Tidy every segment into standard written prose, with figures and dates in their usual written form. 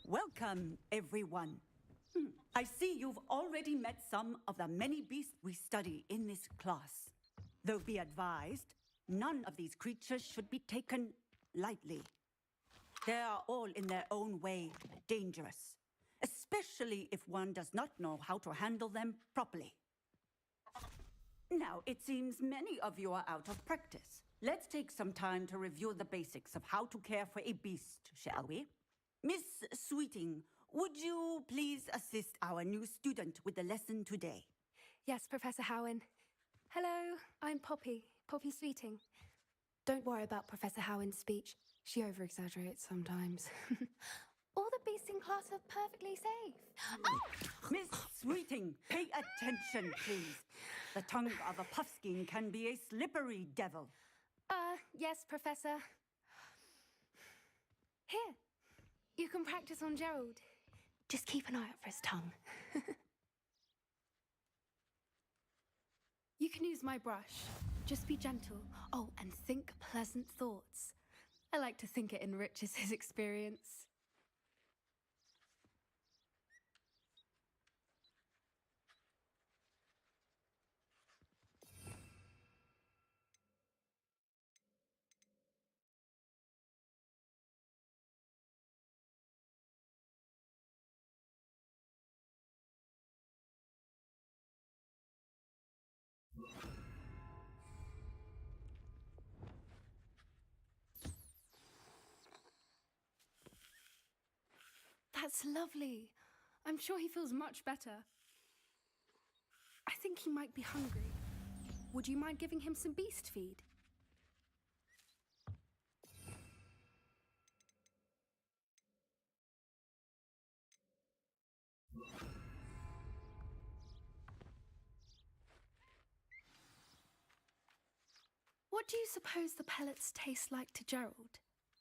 Welcome, everyone. I see you've already met some of the many beasts we study in this class. Though be advised, none of these creatures should be taken lightly. They are all in their own way dangerous, especially if one does not know how to handle them properly. Now, it seems many of you are out of practice. Let's take some time to review the basics of how to care for a beast, shall we? Miss Sweeting, would you please assist our new student with the lesson today? Yes, Professor Howen. Hello, I'm Poppy Sweeting. Don't worry about Professor Howen's speech. She over-exaggerates sometimes. All the beasts in class are perfectly safe. Oh! Miss Sweeting, pay attention, please. The tongue of a puffskein can be a slippery devil. Yes, Professor. Here, you can practice on Gerald. Just keep an eye out for his tongue. You can use my brush. Just be gentle. Oh, and think pleasant thoughts. I like to think it enriches his experience. That's lovely. I'm sure he feels much better. I think he might be hungry. Would you mind giving him some beast feed? What do you suppose the pellets taste like to Gerald?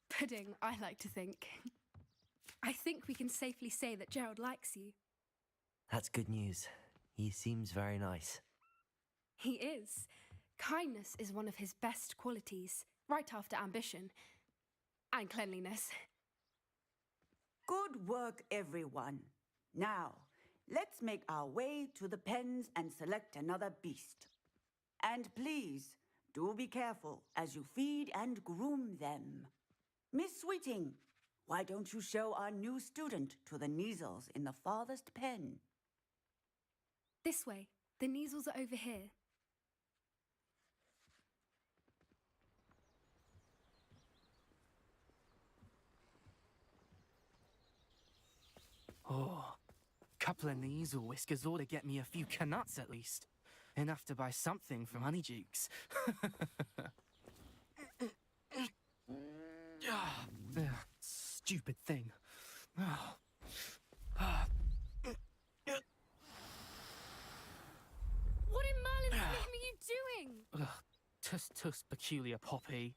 Pudding, I like to think. I think we can safely say that Gerald likes you. That's good news. He seems very nice. He is. Kindness is one of his best qualities, right after ambition. And cleanliness. Good work, everyone. Now, let's make our way to the pens and select another beast. And please, do be careful as you feed and groom them. Miss Sweeting, why don't you show our new student to the Neasels in the farthest pen? This way. The Neasels are over here. Oh, couple of Neasel whiskers ought to get me a few canuts at least. Enough to buy something from Honeydukes. Stupid thing. What in Merlin's name are you doing? Tuss, peculiar Poppy.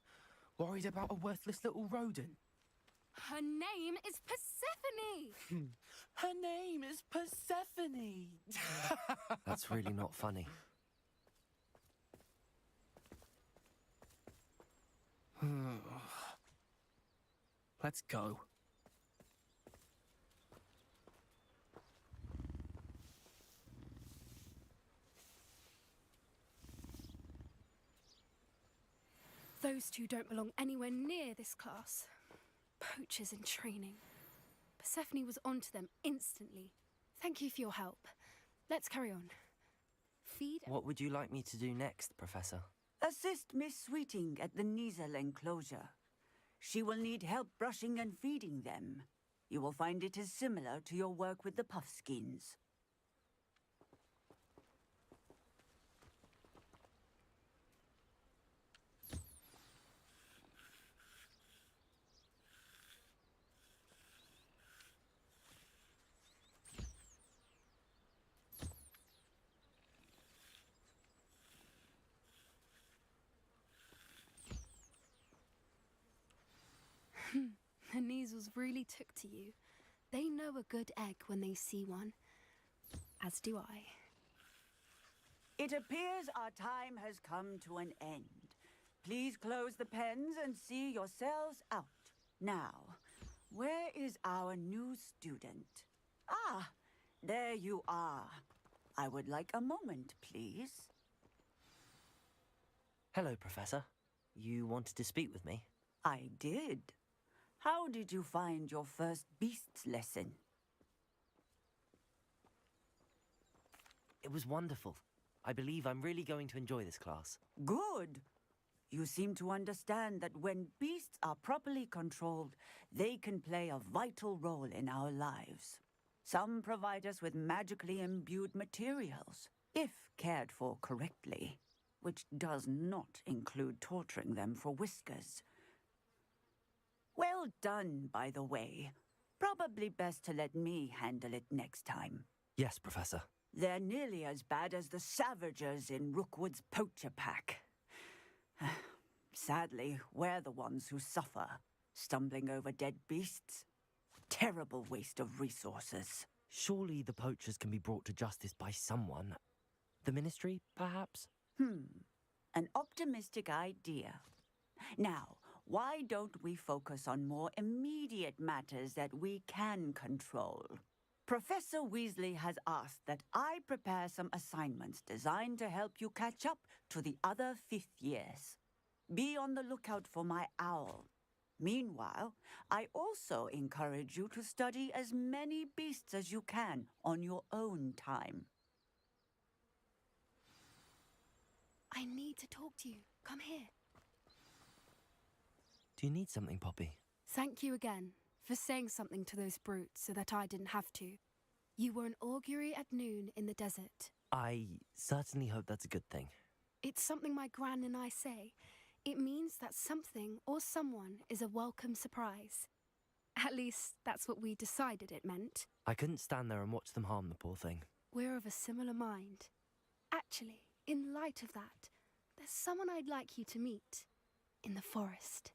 Worried about a worthless little rodent. Her name is Persephone! Her name is Persephone! That's really not funny. Let's go. Those two don't belong anywhere near this class. Poachers in training. Persephone was onto them instantly. Thank you for your help. Let's carry on. Feed... What would you like me to do next, Professor? Assist Miss Sweeting at the Neasel enclosure. She will need help brushing and feeding them. You will find it is similar to your work with the puffskins. The Neasels really took to you. They know a good egg when they see one. As do I. It appears our time has come to an end. Please close the pens and see yourselves out. Now, where is our new student? Ah, there you are. I would like a moment, please. Hello, Professor. You wanted to speak with me? I did. How did you find your first beasts lesson? It was wonderful. I believe I'm really going to enjoy this class. Good. You seem to understand that when beasts are properly controlled, they can play a vital role in our lives. Some provide us with magically imbued materials, if cared for correctly, which does not include torturing them for whiskers. Well done, by the way. Probably best to let me handle it next time. Yes, Professor. They're nearly as bad as the Savagers in Rookwood's poacher pack. Sadly, we're the ones who suffer, stumbling over dead beasts. Terrible waste of resources. Surely the poachers can be brought to justice by someone. The Ministry, perhaps? An optimistic idea. Now, why don't we focus on more immediate matters that we can control? Professor Weasley has asked that I prepare some assignments designed to help you catch up to the other fifth years. Be on the lookout for my owl. Meanwhile, I also encourage you to study as many beasts as you can on your own time. I need to talk to you. Come here. Do you need something, Poppy? Thank you again for saying something to those brutes so that I didn't have to. You were an augury at noon in the desert. I certainly hope that's a good thing. It's something my gran and I say. It means that something or someone is a welcome surprise. At least, that's what we decided it meant. I couldn't stand there and watch them harm the poor thing. We're of a similar mind. Actually, in light of that, there's someone I'd like you to meet. In the forest.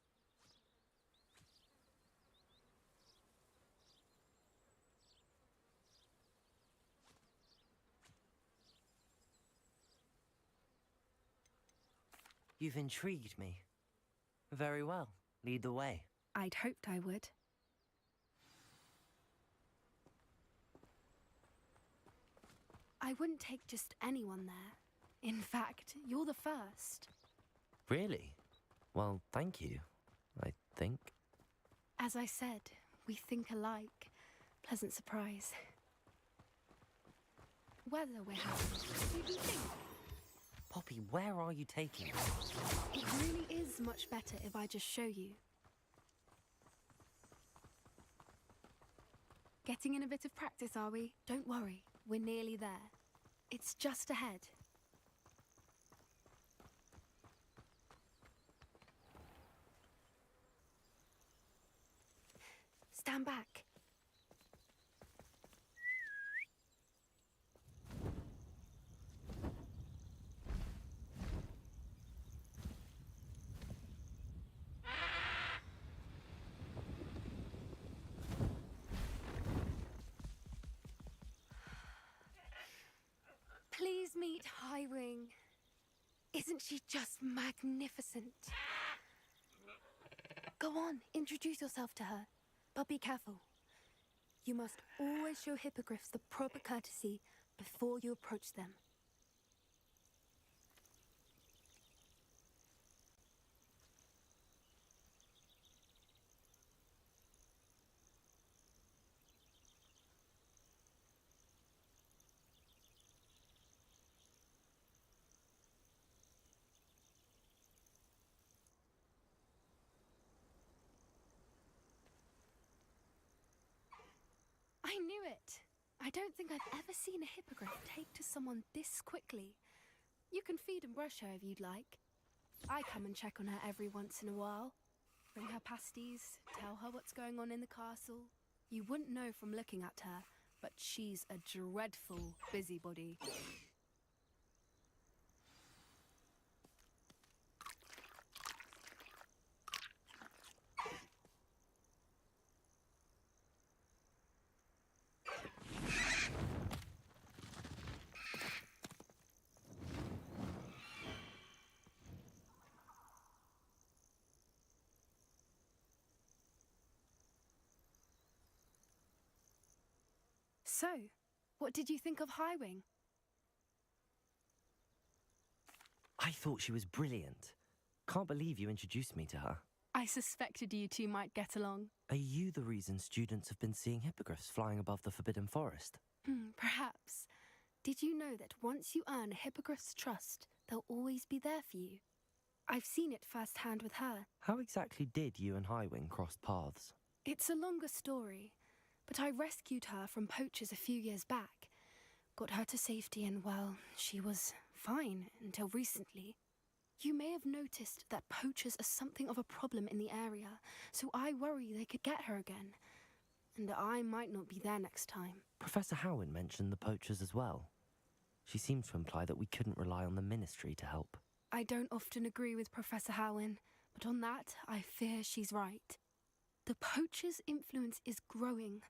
You've intrigued me. Very well. Lead the way. I'd hoped I would. I wouldn't take just anyone there. In fact, you're the first. Really? Well, thank you, I think. As I said, we think alike. Pleasant surprise. Weather we're having. What do you think? Poppy, where are you taking me? It really is much better if I just show you. Getting in a bit of practice, are we? Don't worry, we're nearly there. It's just ahead. Stand back. Please meet Highwing. Isn't she just magnificent? Go on, introduce yourself to her. But be careful. You must always show hippogriffs the proper courtesy before you approach them. I knew it! I don't think I've ever seen a hippogriff take to someone this quickly. You can feed and brush her if you'd like. I come and check on her every once in a while. Bring her pasties, tell her what's going on in the castle. You wouldn't know from looking at her, but she's a dreadful busybody. So, what did you think of Highwing? I thought she was brilliant. Can't believe you introduced me to her. I suspected you two might get along. Are you the reason students have been seeing hippogriffs flying above the Forbidden Forest? Perhaps. Did you know that once you earn a hippogriff's trust, they'll always be there for you? I've seen it firsthand with her. How exactly did you and Highwing cross paths? It's a longer story, but I rescued her from poachers a few years back. Got her to safety and, well, she was fine until recently. You may have noticed that poachers are something of a problem in the area, so I worry they could get her again. And I might not be there next time. Professor Howin mentioned the poachers as well. She seemed to imply that we couldn't rely on the Ministry to help. I don't often agree with Professor Howin, but on that, I fear she's right. The poachers' influence is growing.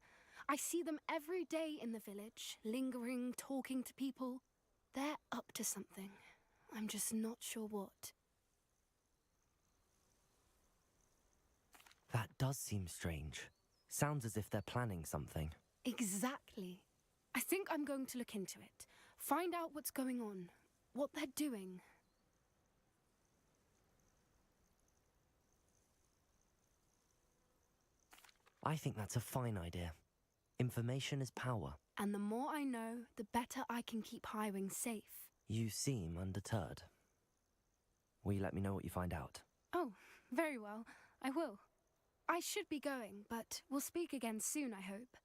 I see them every day in the village, lingering, talking to people. They're up to something. I'm just not sure what. That does seem strange. Sounds as if they're planning something. Exactly. I think I'm going to look into it. Find out what's going on, what they're doing. I think that's a fine idea. Information is power. And the more I know, the better I can keep Highwing safe. You seem undeterred. Will you let me know what you find out? Oh, very well. I will. I should be going, but we'll speak again soon, I hope.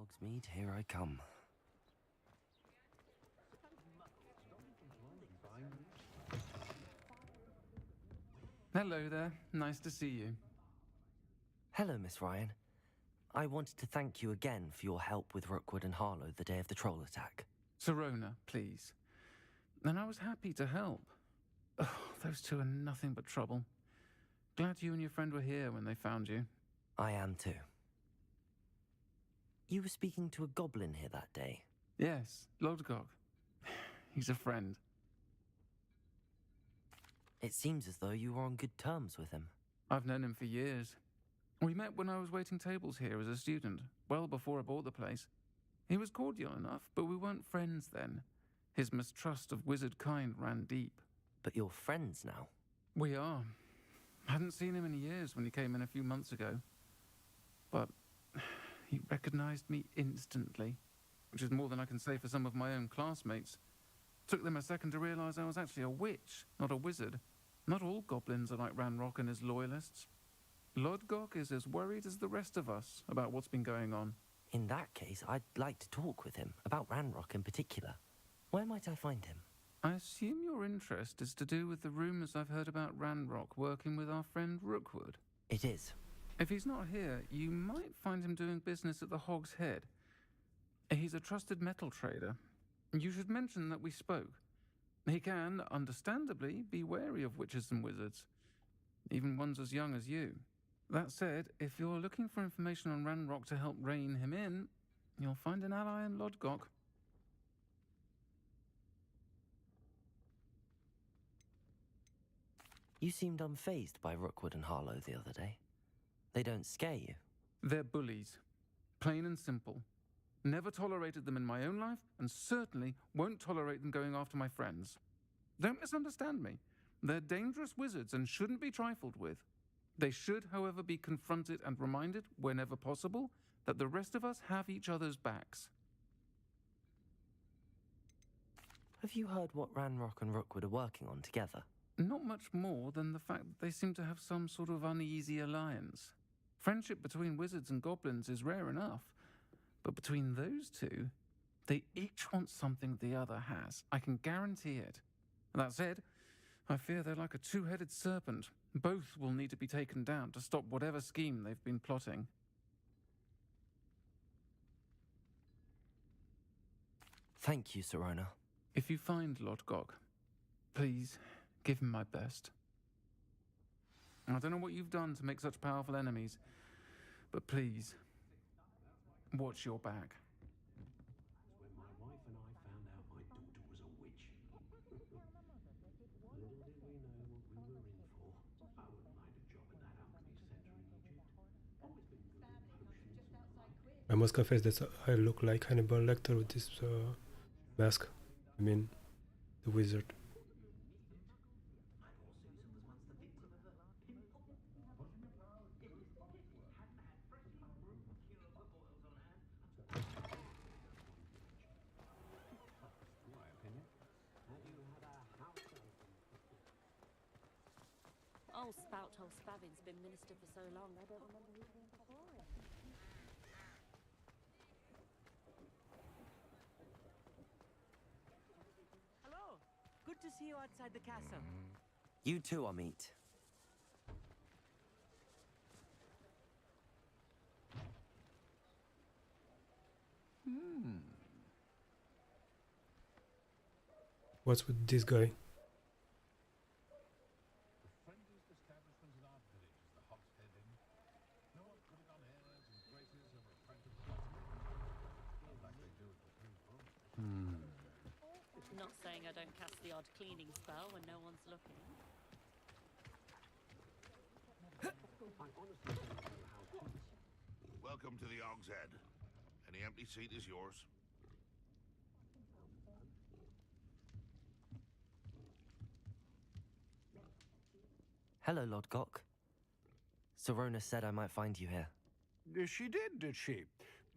Hogsmeade, here I come. Hello there. Nice to see you. Hello, Miss Ryan. I wanted to thank you again for your help with Rookwood and Harlow the day of the troll attack. Serona, please. And I was happy to help. Oh, those two are nothing but trouble. Glad you and your friend were here when they found you. I am too. You were speaking to a goblin here that day. Yes, Lodgok. He's a friend. It seems as though you were on good terms with him. I've known him for years. We met when I was waiting tables here as a student, well before I bought the place. He was cordial enough, but we weren't friends then. His mistrust of wizard kind ran deep. But you're friends now. We are. I hadn't seen him in years when he came in a few months ago. But he recognized me instantly, which is more than I can say for some of my own classmates. Took them a second to realize I was actually a witch, not a wizard. Not all goblins are like Ranrock and his loyalists. Lodgok is as worried as the rest of us about what's been going on. In that case, I'd like to talk with him, about Ranrock in particular. Where might I find him? I assume your interest is to do with the rumors I've heard about Ranrock working with our friend Rookwood. It is. If he's not here, you might find him doing business at the Hog's Head. He's a trusted metal trader. You should mention that we spoke. He can, understandably, be wary of witches and wizards, even ones as young as you. That said, if you're looking for information on Ranrock to help rein him in, you'll find an ally in Lodgok. You seemed unfazed by Rookwood and Harlow the other day. They don't scare you. They're bullies. Plain and simple. Never tolerated them in my own life, and certainly won't tolerate them going after my friends. Don't misunderstand me. They're dangerous wizards and shouldn't be trifled with. They should, however, be confronted and reminded, whenever possible, that the rest of us have each other's backs. Have you heard what Ranrock and Rookwood are working on together? Not much more than the fact that they seem to have some sort of uneasy alliance. Friendship between wizards and goblins is rare enough, but between those two, they each want something the other has. I can guarantee it. That said, I fear they're like a two-headed serpent. Both will need to be taken down to stop whatever scheme they've been plotting. Thank you, Sirona. If you find Lodgok, please give him my best. I don't know what you've done to make such powerful enemies, but please, watch your back. When my wife and I found out my daughter was a witch. Little did we know what we were in for. I wouldn't mind a job at that alchemy center in Egypt. Always been good at potions. I must confess that I look like Hannibal Lecter with this mask. I mean, the wizard. Old Spout-hole Spavin's been minister for so long, I don't remember who came before him. Hello! Good to see you outside the castle. You too, Amit. What's with this guy? Not saying I don't cast the odd cleaning spell when no one's looking. Welcome to the Hog's Head. Any empty seat is yours. Hello, Lodgok. Sirona said I might find you here. She did she?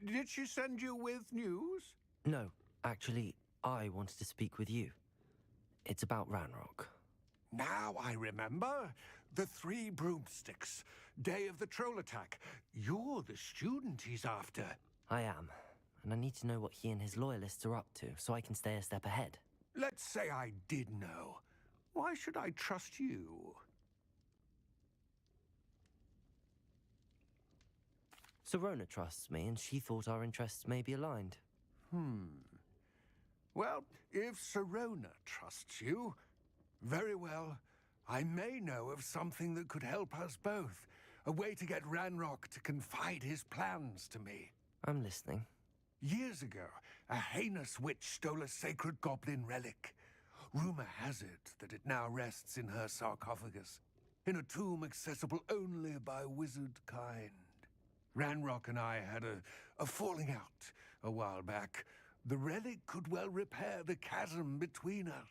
Did she send you with news? No, actually, I wanted to speak with you. It's about Ranrock. Now I remember. The 3 broomsticks. Day of the troll attack. You're the student he's after. I am, and I need to know what he and his loyalists are up to so I can stay a step ahead. Let's say I did know. Why should I trust you? Sirona trusts me, and she thought our interests may be aligned. Well, if Sirona trusts you, very well. I may know of something that could help us both. A way to get Ranrock to confide his plans to me. I'm listening. Years ago, a heinous witch stole a sacred goblin relic. Rumor has it that it now rests in her sarcophagus, in a tomb accessible only by wizard kind. Ranrock and I had a falling out a while back. The relic could well repair the chasm between us.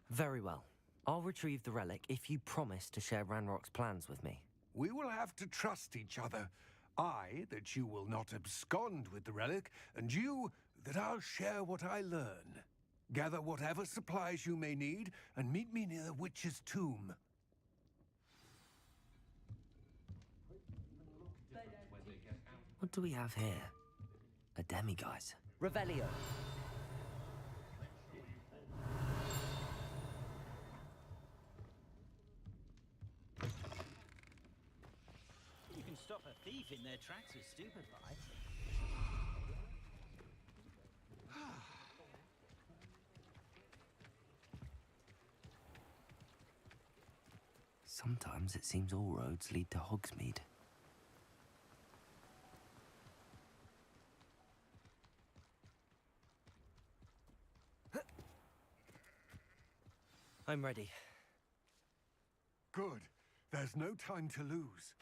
Very well. I'll retrieve the relic if you promise to share Ranrock's plans with me. We will have to trust each other. I, that you will not abscond with the relic, and you, that I'll share what I learn. Gather whatever supplies you may need, and meet me near the witch's tomb. What do we have here? A demiguise. Revelio! You can stop a thief in their tracks with stupefy. Sometimes it seems all roads lead to Hogsmeade. I'm ready. Good. There's no time to lose.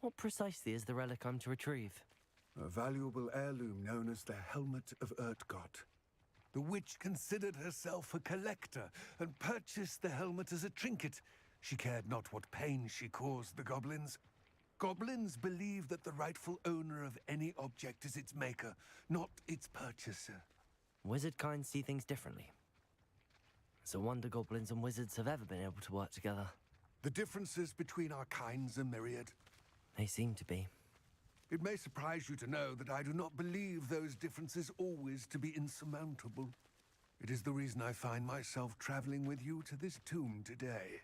What precisely is the relic I'm to retrieve? A valuable heirloom known as the Helmet of Urtgott. The witch considered herself a collector and purchased the helmet as a trinket. She cared not what pain she caused the goblins. Goblins believe that the rightful owner of any object is its maker, not its purchaser. Wizard kind see things differently. It's a wonder goblins and wizards have ever been able to work together. The differences between our kinds are myriad. They seem to be. It may surprise you to know that I do not believe those differences always to be insurmountable. It is the reason I find myself traveling with you to this tomb today.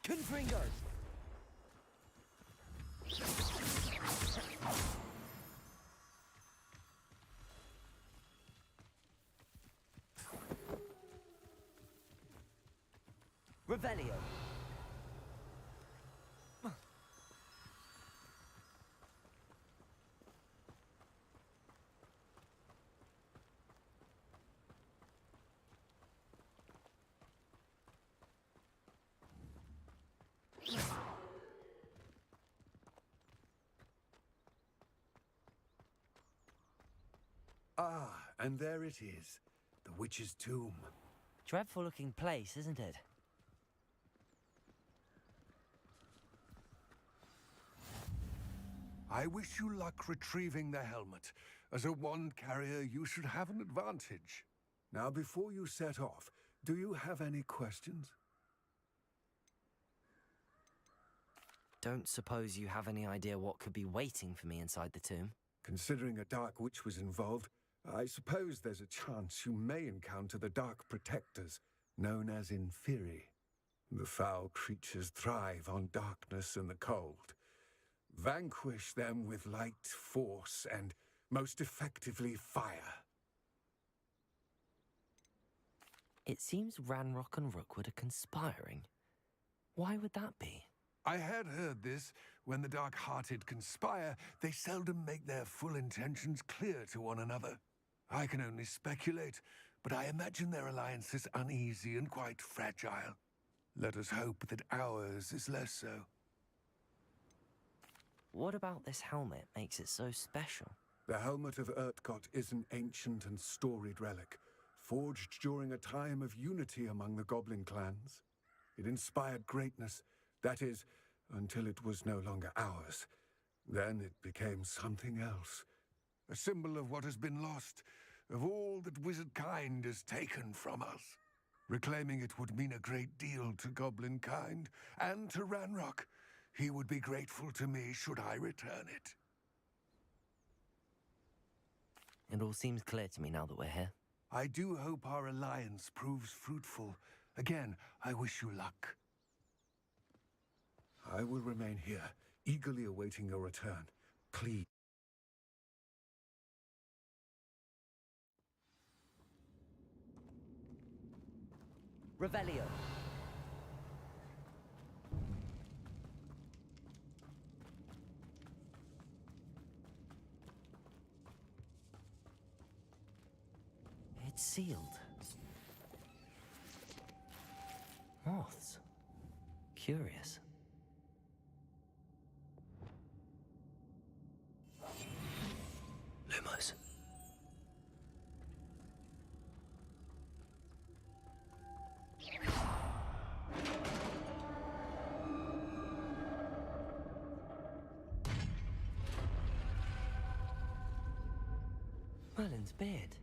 Confringo! Revelio! Ah, and there it is. The witch's tomb. Dreadful looking place, isn't it? I wish you luck retrieving the helmet. As a wand carrier, you should have an advantage. Now, before you set off, do you have any questions? Don't suppose you have any idea what could be waiting for me inside the tomb? Considering a dark witch was involved, I suppose there's a chance you may encounter the Dark Protectors, known as Inferi. The foul creatures thrive on darkness and the cold. Vanquish them with light, force, and, most effectively, fire. It seems Ranrock and Rookwood are conspiring. Why would that be? I had heard this. When the dark-hearted conspire, they seldom make their full intentions clear to one another. I can only speculate, but I imagine their alliance is uneasy and quite fragile. Let us hope that ours is less so. What about this helmet makes it so special? The Helmet of Urtgott is an ancient and storied relic, forged during a time of unity among the goblin clans. It inspired greatness, that is, until it was no longer ours. Then it became something else. A symbol of what has been lost, of all that wizard kind has taken from us. Reclaiming it would mean a great deal to goblin kind, and to Ranrock. He would be grateful to me should I return it. It all seems clear to me now that we're here. I do hope our alliance proves fruitful. Again, I wish you luck. I will remain here, eagerly awaiting your return. Please. Revelio. It's sealed. Moths. Curious. Lumos. Merlin's beard.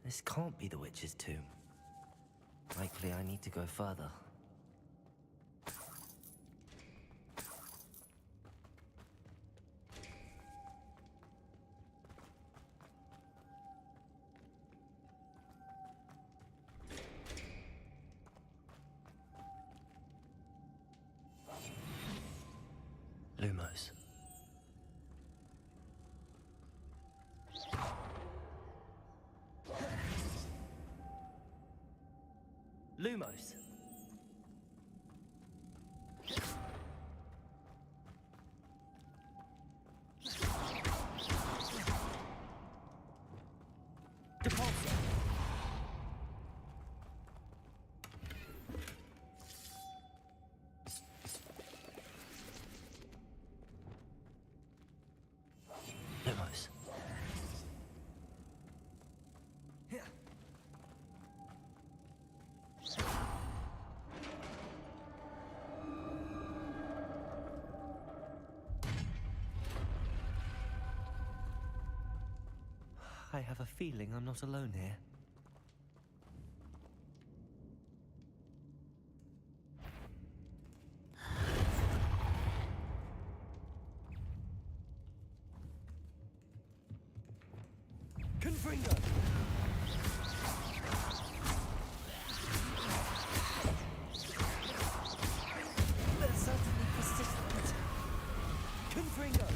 This can't be the witch's tomb. Likely I need to go further. Lumos. Lumos. Depulso. Lumos. I have a feeling I'm not alone here. Confringo! They're certainly persistent. Confringo!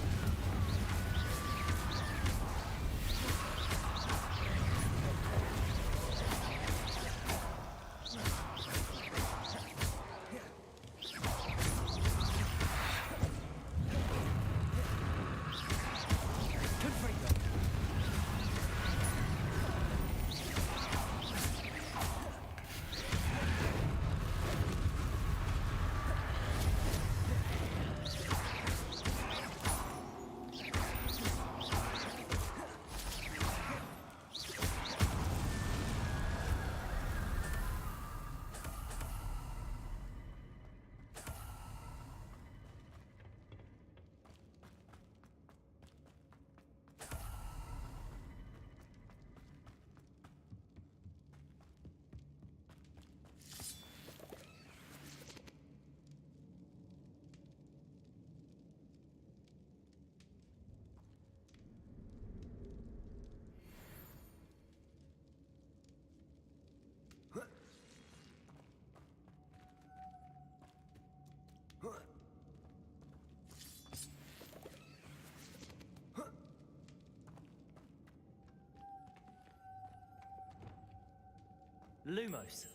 Lumos.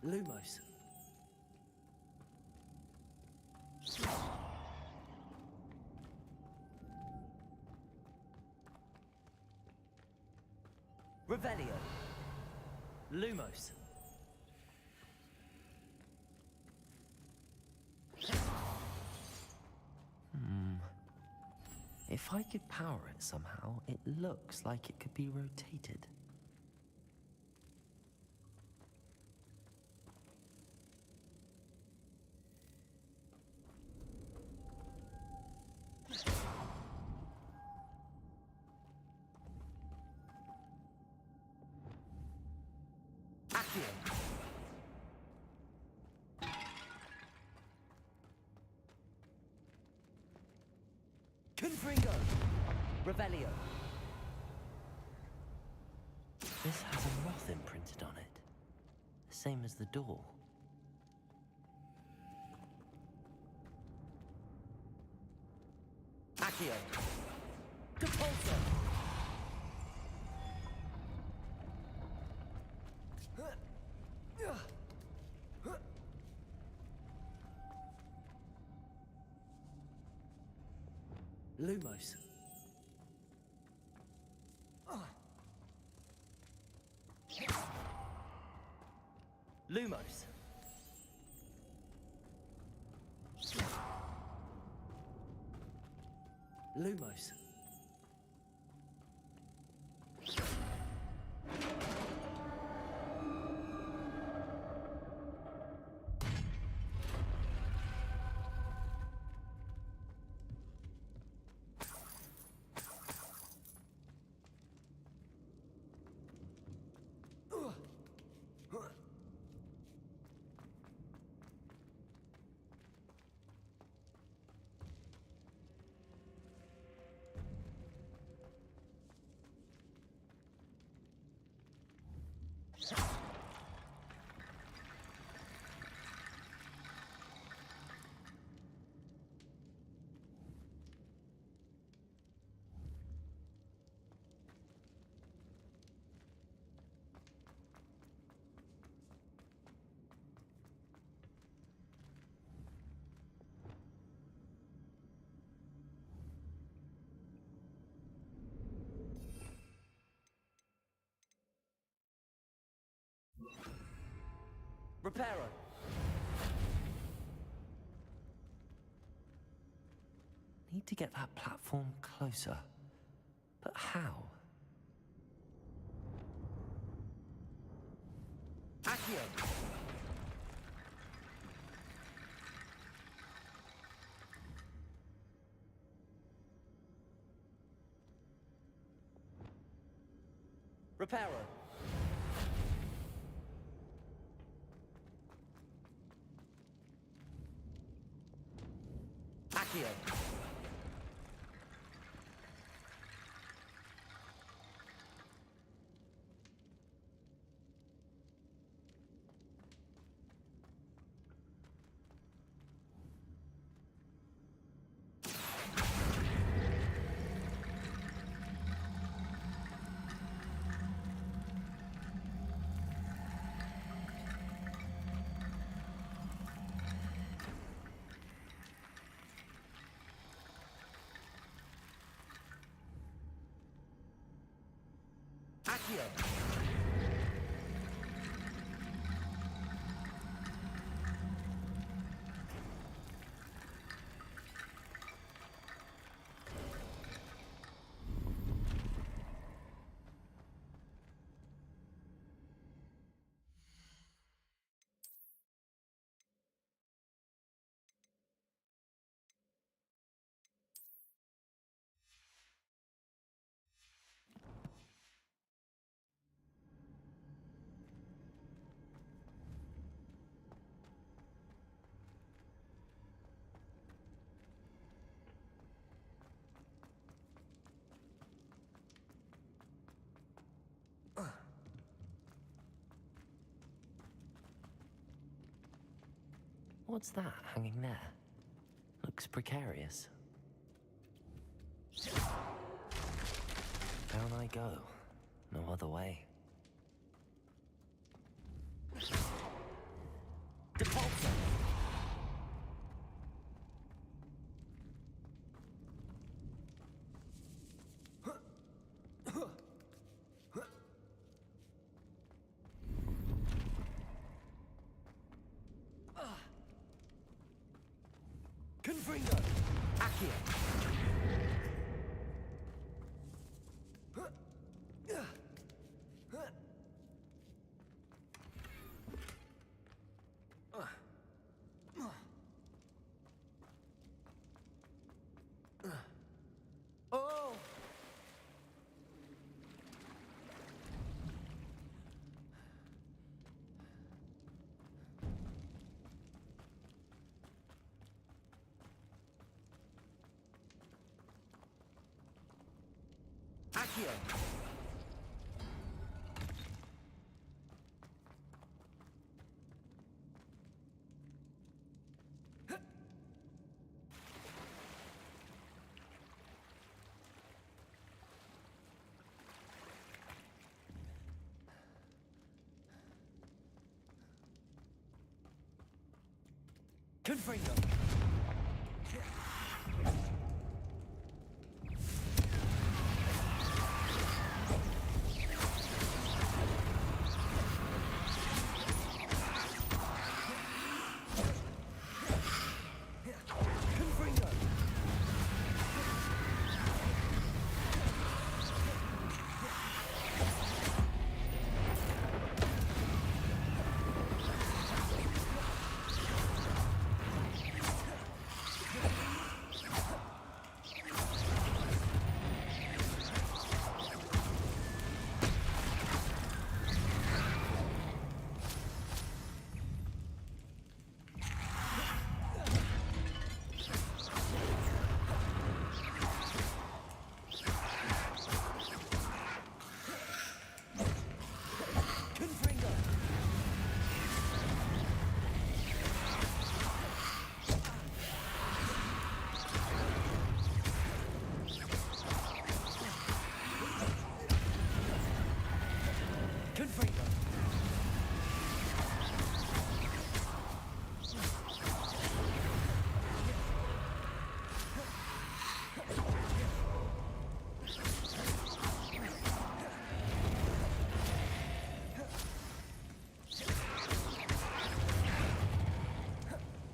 Lumos. Revelio. Lumos. If I could power it somehow, it looks like it could be rotated. Accio. Confringo! Revelio. This has a moth imprinted on it. The same as the door. Accio. Depulso. Lumos. Lumos. Lumos. Reparo. Need to get that platform closer. But how? Accio. Reparo. Accio. Accio. What's that hanging there? Looks precarious. Down I go. No other way. Depulso! Confringo! Accio! Oh! Accio! Confringo.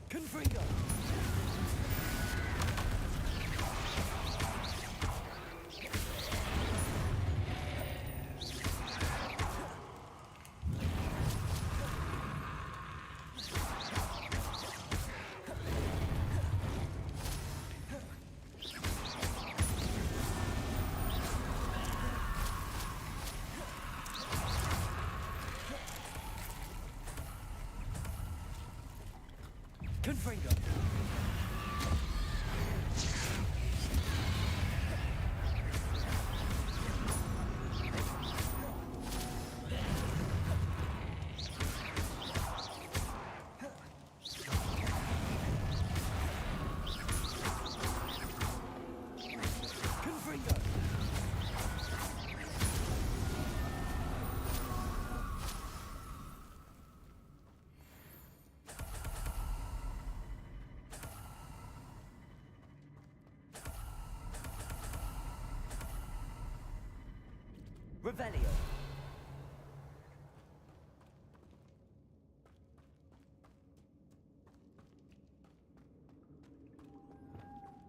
Confringo. Revelio.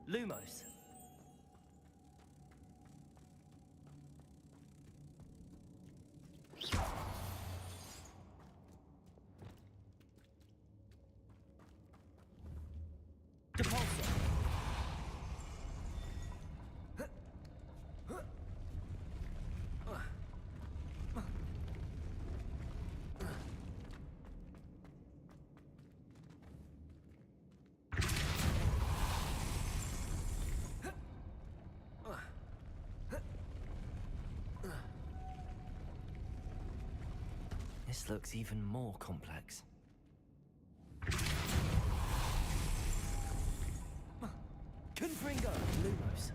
Lumos. Depulso. This looks even more complex. Confringo! Lumos.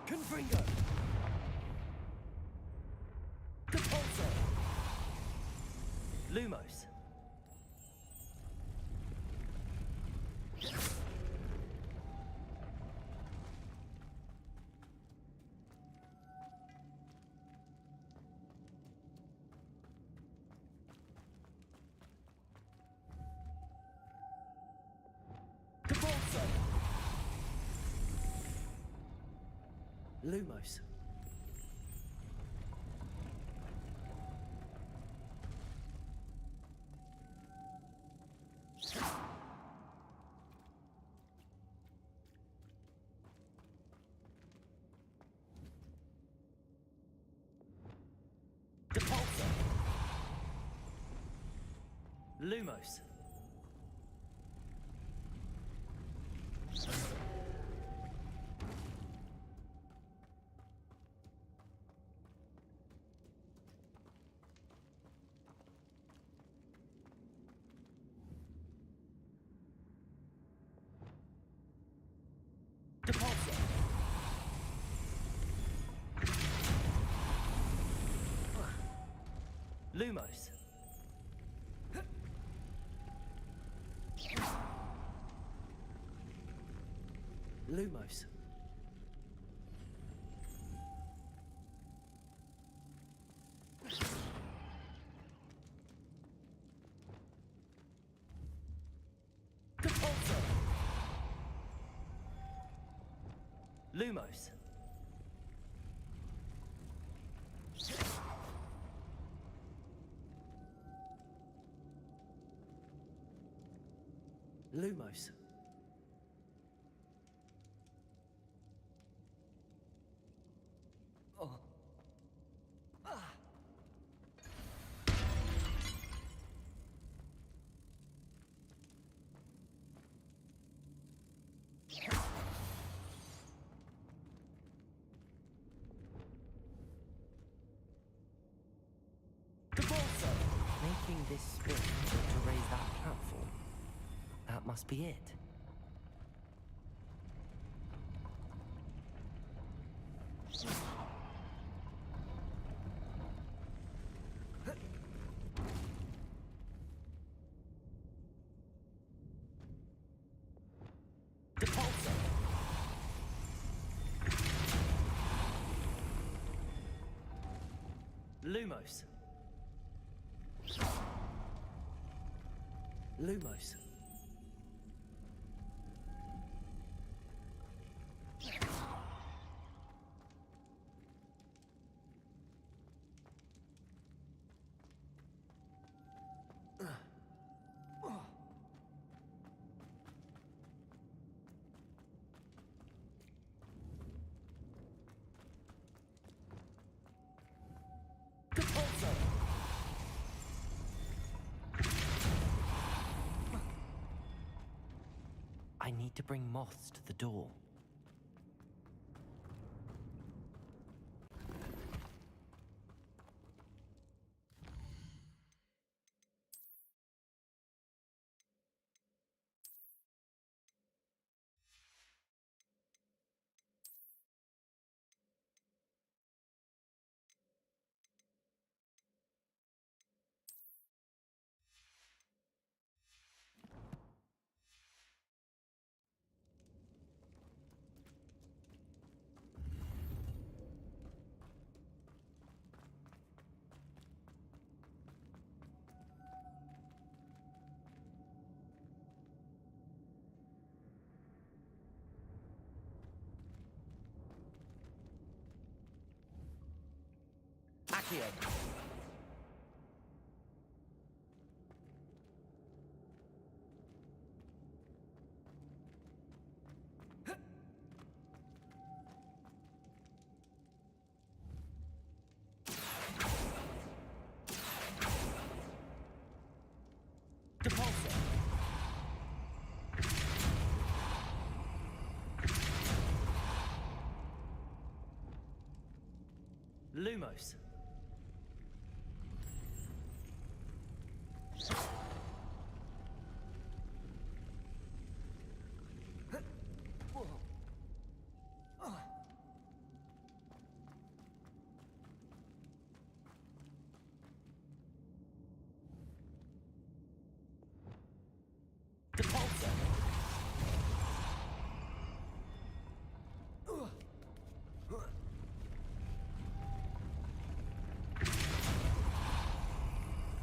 Confringo! Depulso! Lumos. Depulso! Lumos. Depulso. Lumos. Depulsor. Lumos. Lumos. Depulsor. Lumos. Lumos. Oh. Ah. Depulsor. Making this spin to raise that platform. That must be it. Depulsor. Lumos. Lumos. Depulsor. I need to bring moths to the door. Accio. Depulsor. Lumos. Depulsor.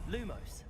Lumos.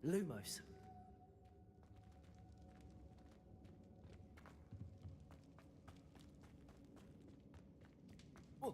Lumos. Oh.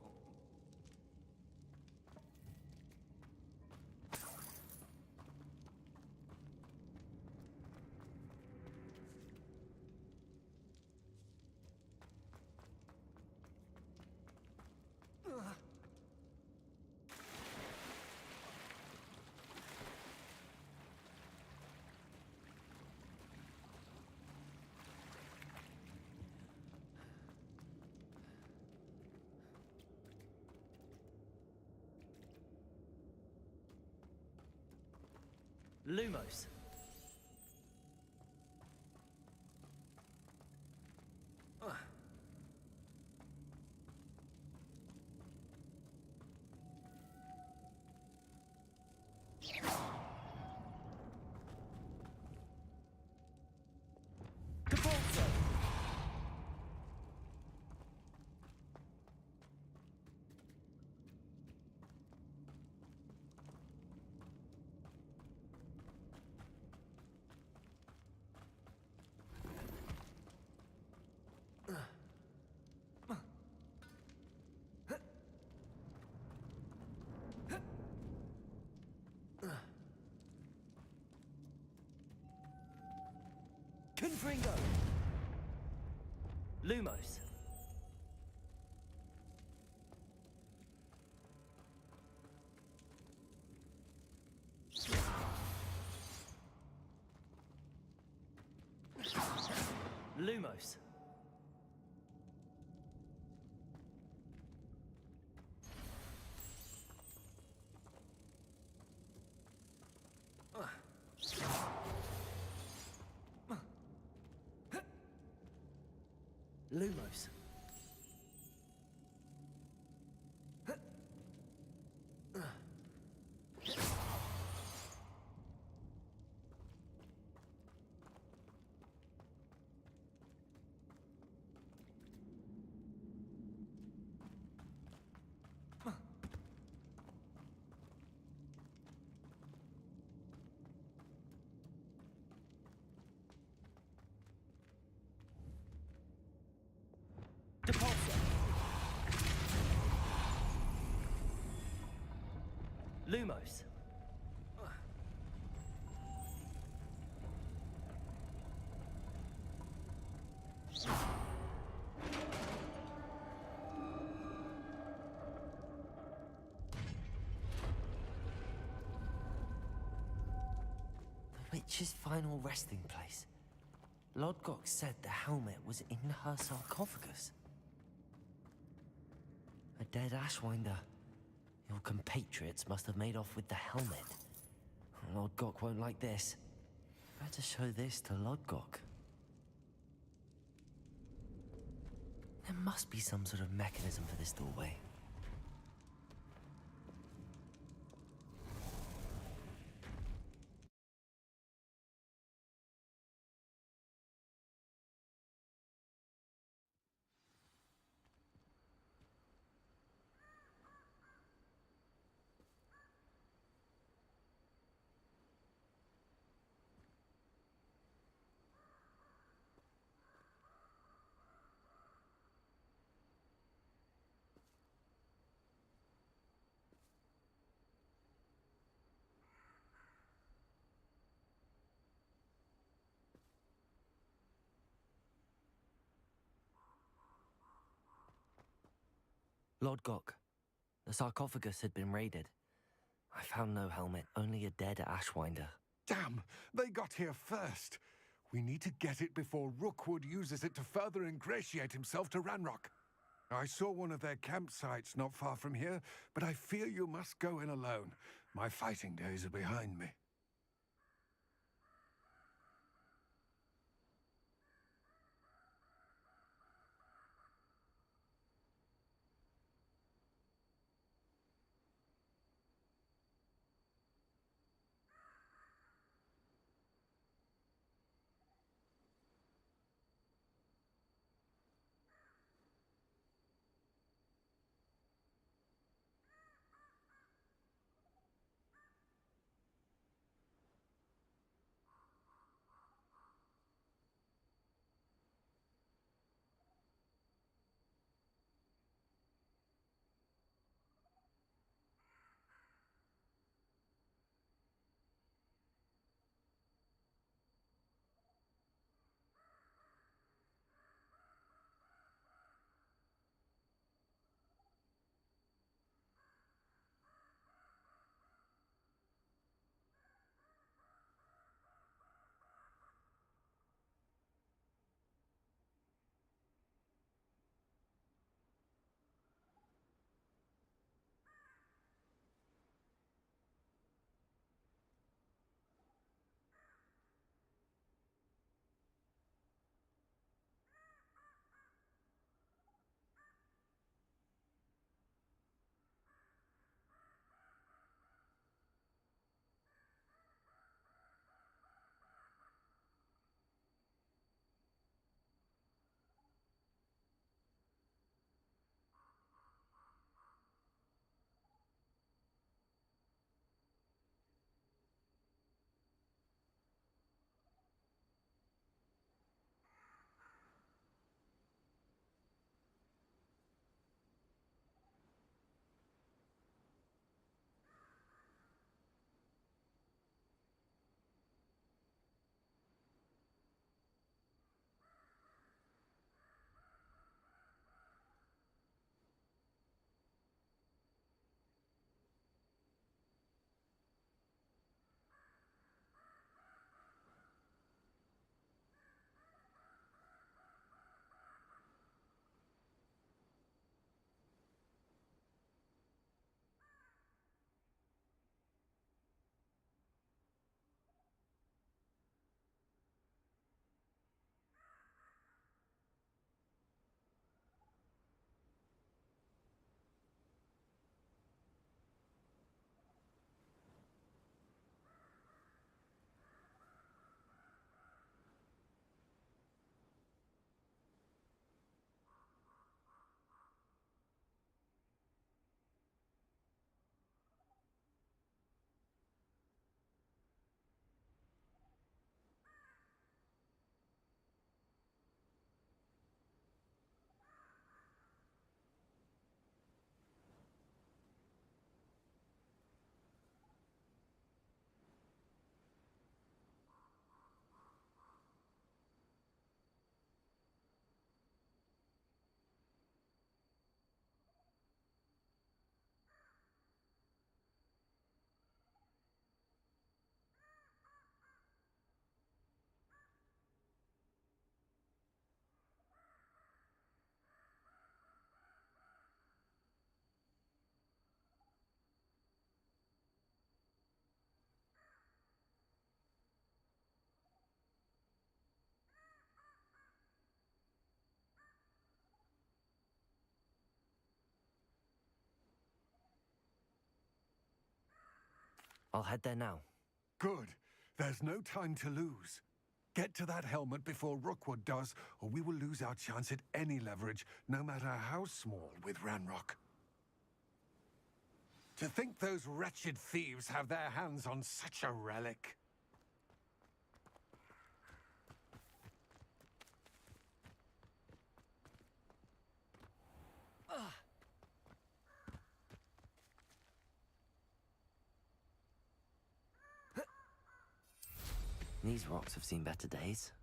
Lumos. Confringo. Lumos. Lumos. Lumos. Lumos. The witch's final resting place. Lodgok said the helmet was in her sarcophagus. A dead Ashwinder. Your compatriots must have made off with the helmet. Lodgok won't like this. Better show this to Lodgok. There must be some sort of mechanism for this doorway. Lodgok, the sarcophagus had been raided. I found no helmet, only a dead Ashwinder. Damn! They got here first. We need to get it before Rookwood uses it to further ingratiate himself to Ranrock. I saw one of their campsites not far from here, but I fear you must go in alone. My fighting days are behind me. I'll head there now. Good. There's no time to lose. Get to that helmet before Rookwood does, or we will lose our chance at any leverage, no matter how small, with Ranrock. To think those wretched thieves have their hands on such a relic. These rocks have seen better days.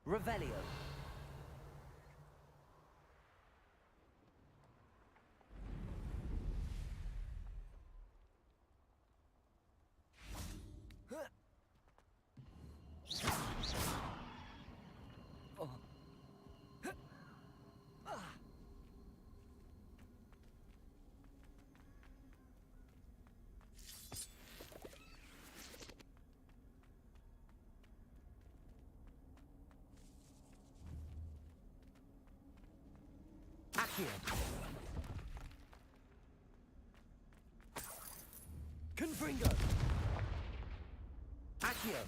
Revelio. Confringo. Accio.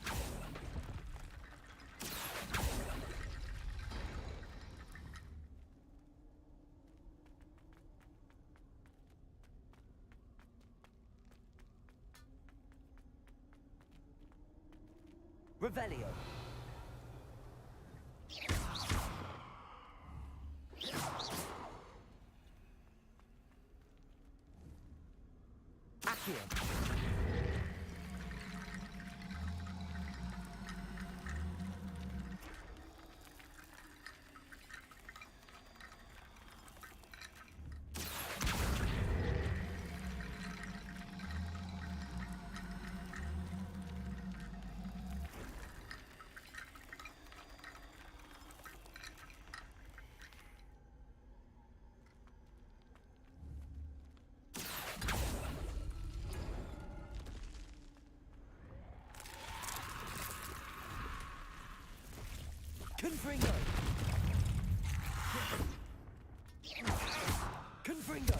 Revelio. Accio. Confringo! Confringo!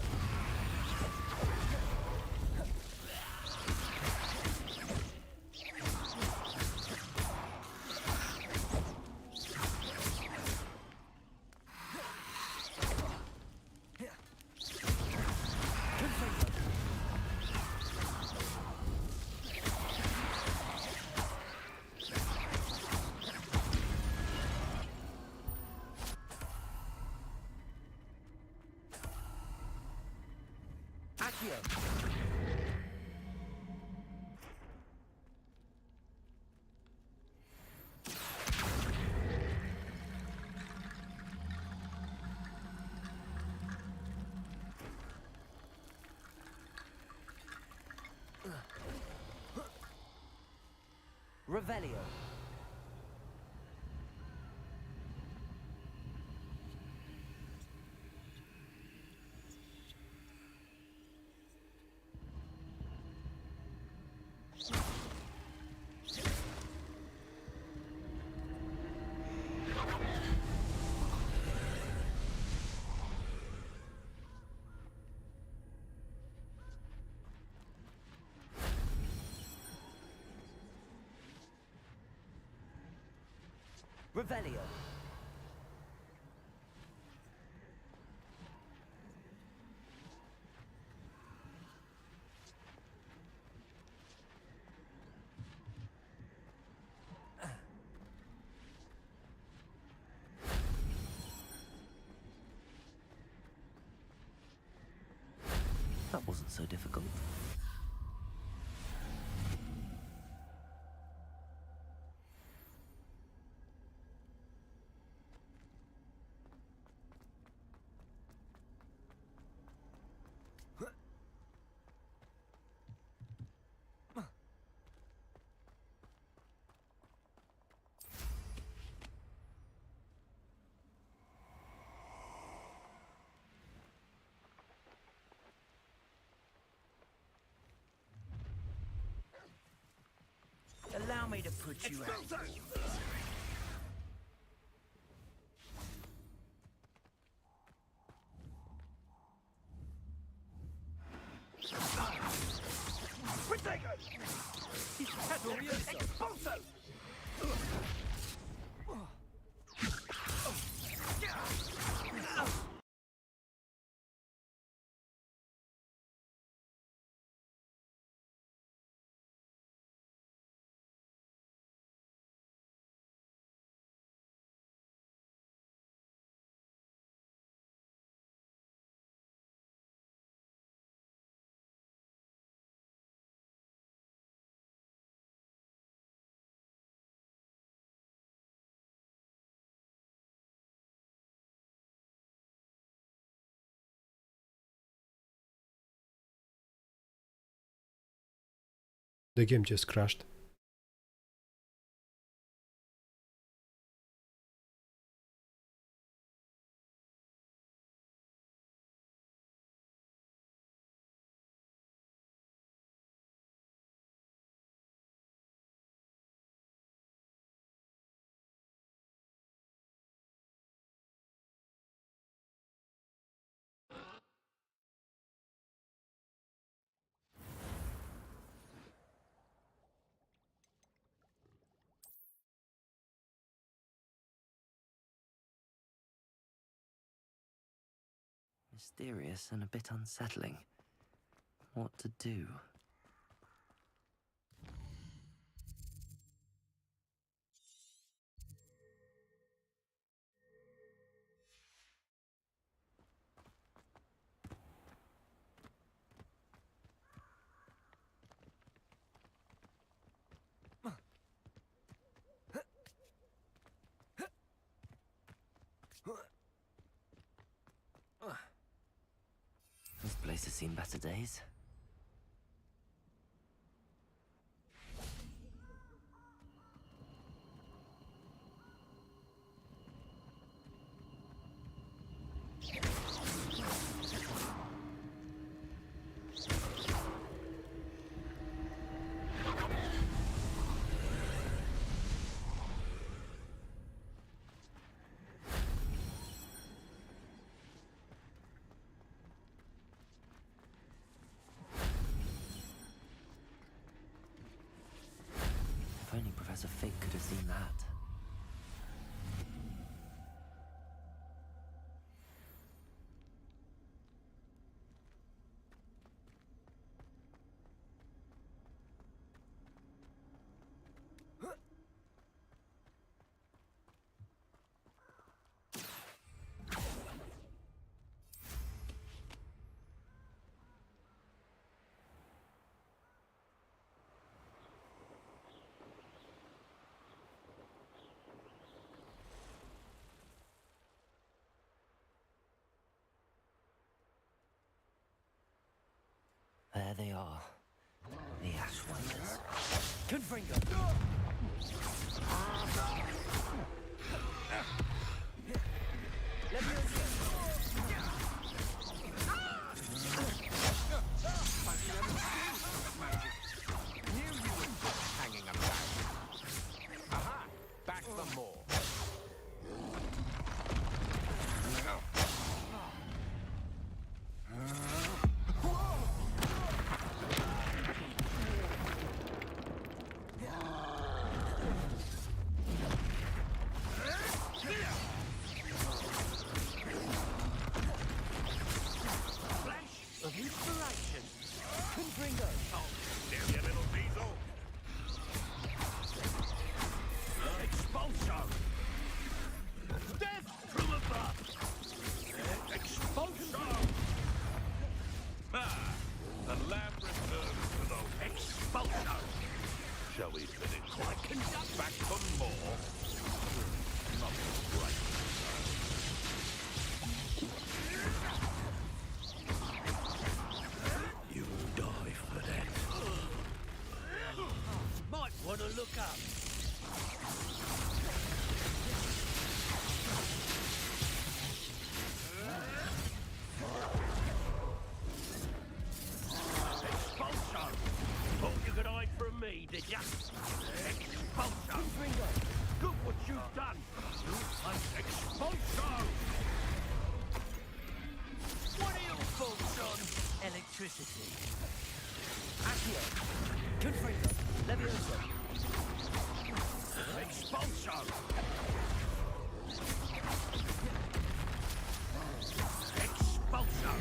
Accio! Revelio. Revelio. That wasn't so difficult. Allow me to put you out. The game just crashed. Mysterious and a bit unsettling. What to do? This place has seen better days. If only Professor Fig could have seen that. There they are. The Ash Wonders. Confringo! Hanging about. Aha! Back for more. Of inspiration. Confringo. Oh, damn you little diesel. Expulso. Death from above. Expulso. Ah, the lab returns to the Expulso. Shall we finish? I conduct. Back for more. Not right. You will die for that. Might want to look up. Expulso. Thought you could hide from me, did ya? Expulso. Look what you've done. Expulso. What are your thoughts on electricity? Accio. Confringo. Leviosa. Expulso. Expulso.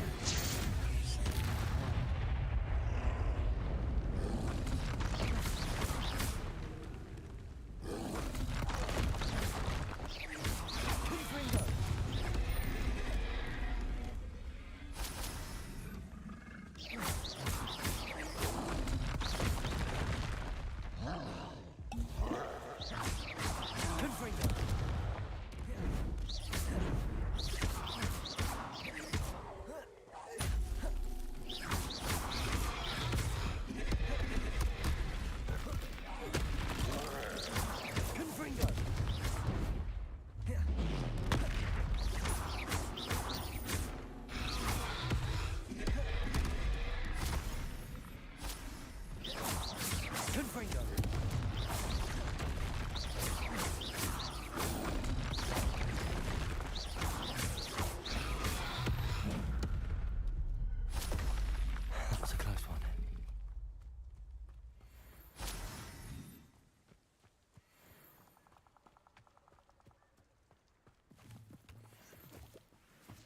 That was a close one.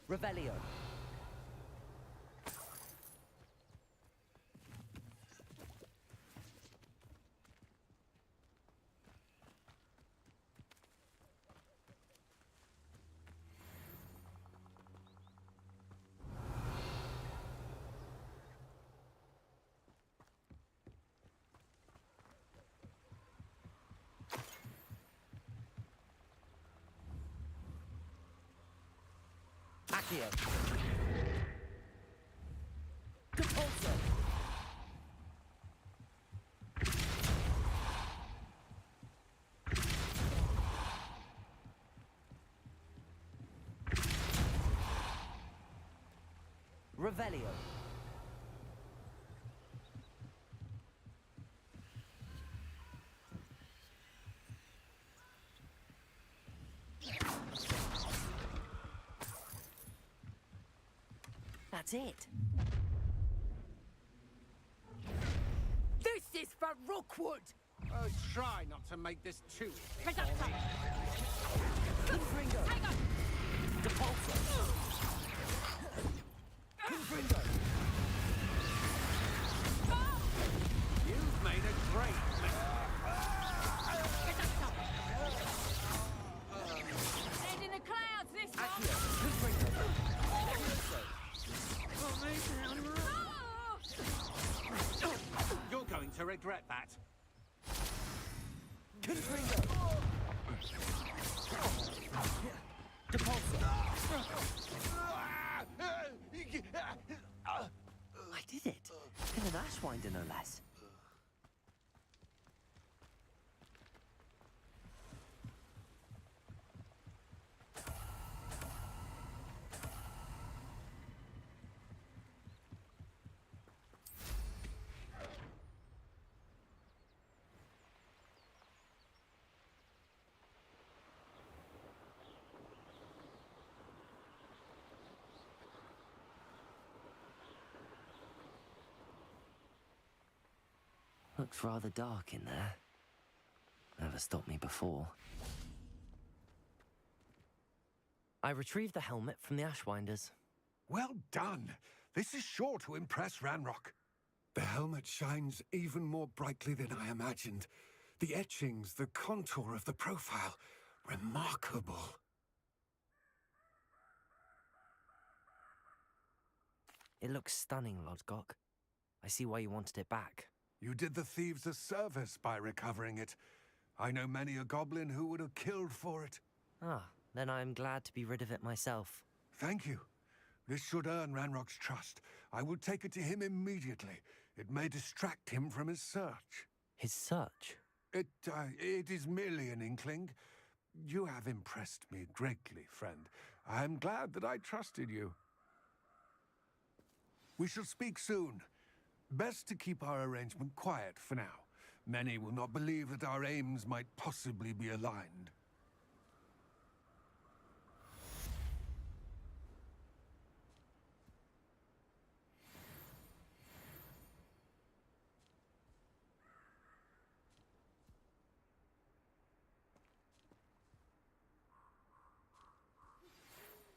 Revelio. Accio. Depulso. Revelio. That's it. This is for Rookwood! Oh, try not to make this too easy. Reducto! Confringo. Hang on! Depulso. Confringo. You've made a great mistake. Reducto! Head in the clouds, this one! Accio. Confringo. Leviosa. You're going to regret that. Confringo. Depulso. I did it. In an Ashwinder, no less. Looks rather dark in there. Never stopped me before. I retrieved the helmet from the Ashwinders. Well done. This is sure to impress Ranrock. The helmet shines even more brightly than I imagined. The etchings, the contour of the profile. Remarkable. It looks stunning, Lodgok. I see why you wanted it back. You did the thieves a service by recovering it. I know many a goblin who would have killed for it. Ah, then I'm glad to be rid of it myself. Thank you. This should earn Ranrock's trust. I will take it to him immediately. It may distract him from his search. His search? It is merely an inkling. You have impressed me greatly, friend. I am glad that I trusted you. We shall speak soon. Best to keep our arrangement quiet for now. Many will not believe that our aims might possibly be aligned.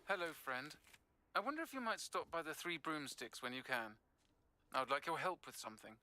Hello, friend. I wonder if you might stop by the Three Broomsticks when you can. I would like your help with something.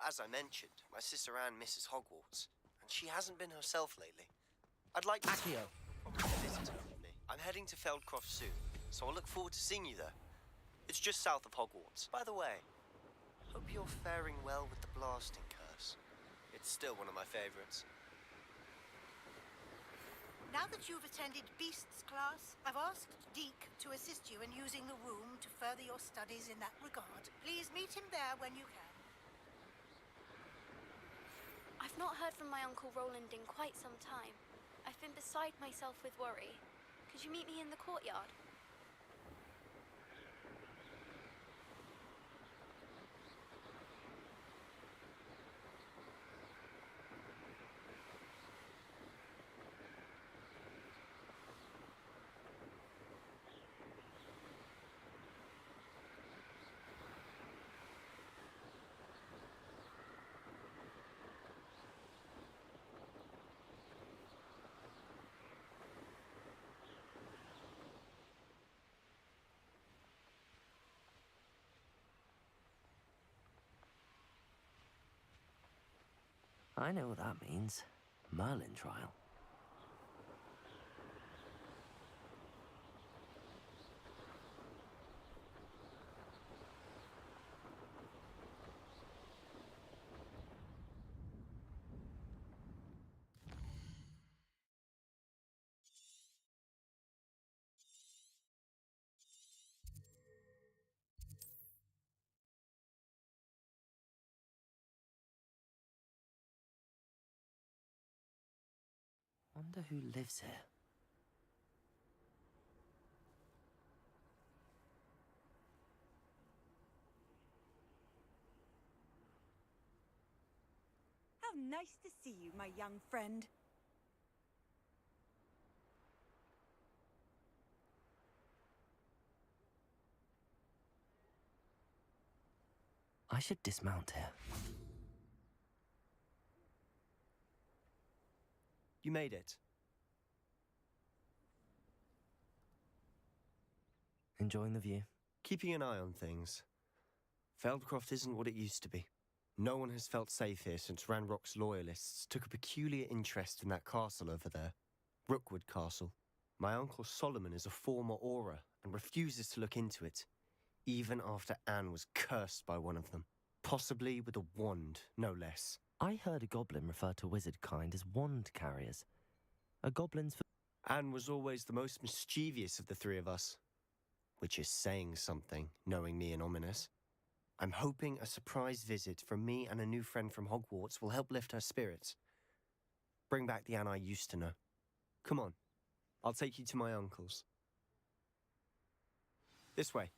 As I mentioned, my sister Anne misses Hogwarts, and she hasn't been herself lately. I'd like to Accio. visit her with me. I'm heading to Feldcroft soon, so I'll look forward to seeing you there. It's just south of Hogwarts. By the way, hope you're faring well with the blasting curse. It's still one of my favorites. Now that you've attended Beasts class, I've asked Deke to assist you in using the room to further your studies in that regard. Please meet him there when you can. I've not heard from my Uncle Roland in quite some time. I've been beside myself with worry. Could you meet me in the courtyard? I know what that means. Merlin trial. Wonder who lives here. How nice to see you, my young friend. I should dismount here. You made it. Enjoying the view? Keeping an eye on things. Feldcroft isn't what it used to be. No one has felt safe here since Ranrock's loyalists took a peculiar interest in that castle over there. Rookwood Castle. My uncle Solomon is a former Auror and refuses to look into it, even after Anne was cursed by one of them. Possibly with a wand, no less. I heard a goblin refer to wizard kind as wand carriers. Are goblins for... Anne was always the most mischievous of the three of us. Which is saying something, knowing me and ominous. I'm hoping a surprise visit from me and a new friend from Hogwarts will help lift her spirits. Bring back the Anne I used to know. Come on, I'll take you to my uncle's. This way.